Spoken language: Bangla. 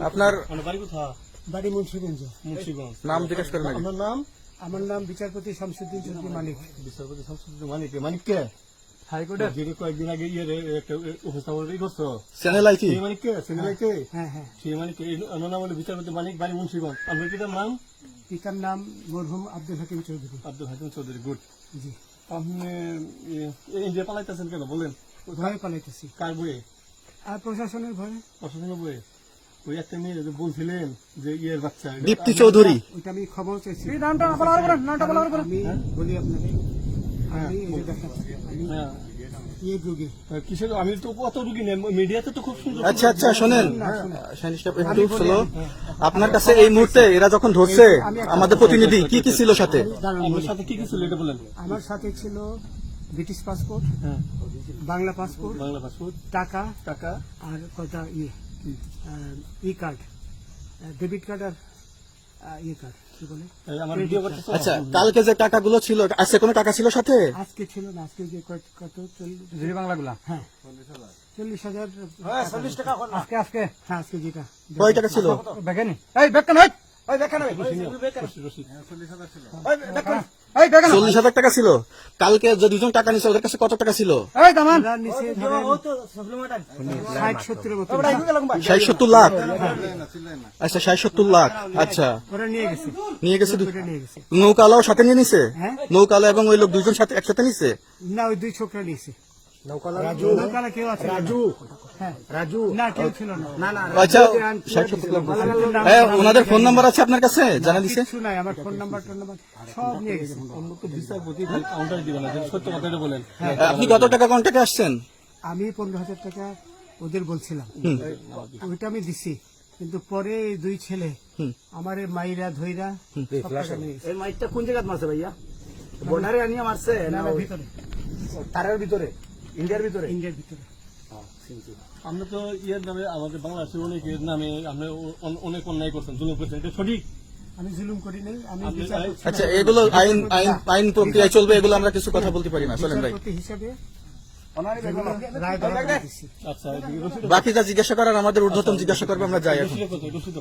আপনার বাড়ি মুন্সিগঞ্জ। নাম জিজ্ঞেস করেন আগে। আমার নাম বিচারপতি শামসুদ্দিন চৌধুরী মানিক। বিচারপতি শামসুদ্দিন মানিক। মানিক কে? হাইকোর্টের যিনি কয়েকদিন আগে একটা উপস্থাপন করছো। Channel IT. সেই মানিক কে? Channel IT? হ্যাঁ হ্যাঁ। সেই মানিক ওনার নাম হলো বিচারপতি মানিক, বাড়ি মুন্সিগঞ্জ। আপনার পিতার নাম? পিতার নাম মরহুম আব্দুল হাকিম চৌধুরী। আব্দুল হাকিম চৌধুরী। গুড। জি। আপনি ইন্ডিয়া পালাইতেছেন কেন বলেন? ভয়ে পালাইতেছি। কার বইয়ে? আর প্রশাসনের ভয়ে। প্রশাসনের বইয়ে? ওই একটা মেয়ে যে বলছিলেন যে ইয়ের বাচ্চা, দীপ্তি চৌধুরী। ওইটা আমি খবর চাইছি। হ্যাঁ? আমি বলি আপনাকে, আমি এই যে দেখাচ্ছি, আমি হ্যাঁ। ইয়ে রোগী। কিসের? আমি তো কত রুগী নেই, মিডিয়াতে তো খুব সুন্দর। আচ্ছা আচ্ছা শোনেন, একটু স্লো। আপনার কাছে এই মুহূর্তে এরা যখন ধরছে আমাদের প্রতিনিধি কি কি ছিল সাথে? আমার সাথে কি কি ছিল এটা বলেন। আমার সাথে ছিল ব্রিটিশ পাসপোর্ট, হ্যাঁ, বাংলা পাসপোর্ট, বাংলা পাসপোর্ট, টাকা টাকা, আর কয়টা ই কার্ড, ডেবিট কার্ড আর ই কার্ড, কি বলে? আমার ভিডিও করতেছে। আচ্ছা, কালকে যে টাকাগুলো ছিল, আজকে কোনো টাকা ছিল সাথে? আজকে ছিল না, আজকে যে কত 40 বাংলাগুলা। হ্যাঁ 40,000 টাকা আজকে হ্যাঁ, আজকে যেটা কয় টাকা ছিল? বেকেনি এই বেকন হই ওই বেকন হই রশিদ। 40,000 টাকা ছিল। কালকে যে দুজন টাকা নিছে ওদের কাছে কত টাকা ছিল? এই দামান ওরা নিচে ধরেন 60-70 মতো 60-70 লাখ। আচ্ছা 60-70 লাখ। আচ্ছা, ওরা নিয়ে গেছে, নিয়ে গেছে। ওইটা নিয়ে গেছে। নৌকালাও সাথে নিয়ে নিছে? হ্যাঁ। নৌকালা এবং ওই লোক দুজন সাথে একসাথে নিছে? না, ওই দুই ছোকরা নিয়েছে। নৌকালা কেউ আছে? হ্যাঁ, না কেউ ছিল না। আচ্ছা 60-70 লাখ বলছে। ওনাদের ফোন নাম্বার আছে আপনার কাছে? জানা দিছে? কিছু নাই, আমার ফোন নাম্বার সব নিয়ে গেছে। বিচারপতি কাউন্টার দিবেন না, যদি সত্য কথা এটা বলেন। আপনি কত টাকা কন্ট্যাক্টে আসছেন? আমি 15,000 টাকা ওদের বলছিলাম, ওইটা আমি দিছি, কিন্তু পরে এই দুই ছেলে আমার এই মাইরা ধইরা সব টাকা নিয়ে গেছে। এই মাইকটা কোন জায়গায় মারছে ভাইয়া? বর্ডারে আনিয়া মারছে না, না না, ওই ভিতরে, তারের ভিতরে, ইন্ডিয়ার ভিতরে? ইন্ডিয়ার ভিতরে। আমরা তো ইয়ের নামে, আমাদের বাংলাদেশের অনেকের নামে আপনি অনেক অন্যায় করছেন, জুলুম করছেন, এটা সঠিক? আমি জুলুম করি নাই, আমি আপনি- বিচার করছি। আচ্ছা, এগুলো আইন আইন আইন প্রক্রিয়ায় চলবে, এগুলো আমরা কিছু কথা বলতে পারি না। চলেন ভাই, বিচারপতি হিসাবে রায় দেওয়া দিচ্ছি। আচ্ছা, রশিদ বাকি যা জিজ্ঞাসা করার আমাদের ঊর্ধ্বতন জিজ্ঞাসা করবে, আমরা যাই এখন। কত? রশিদ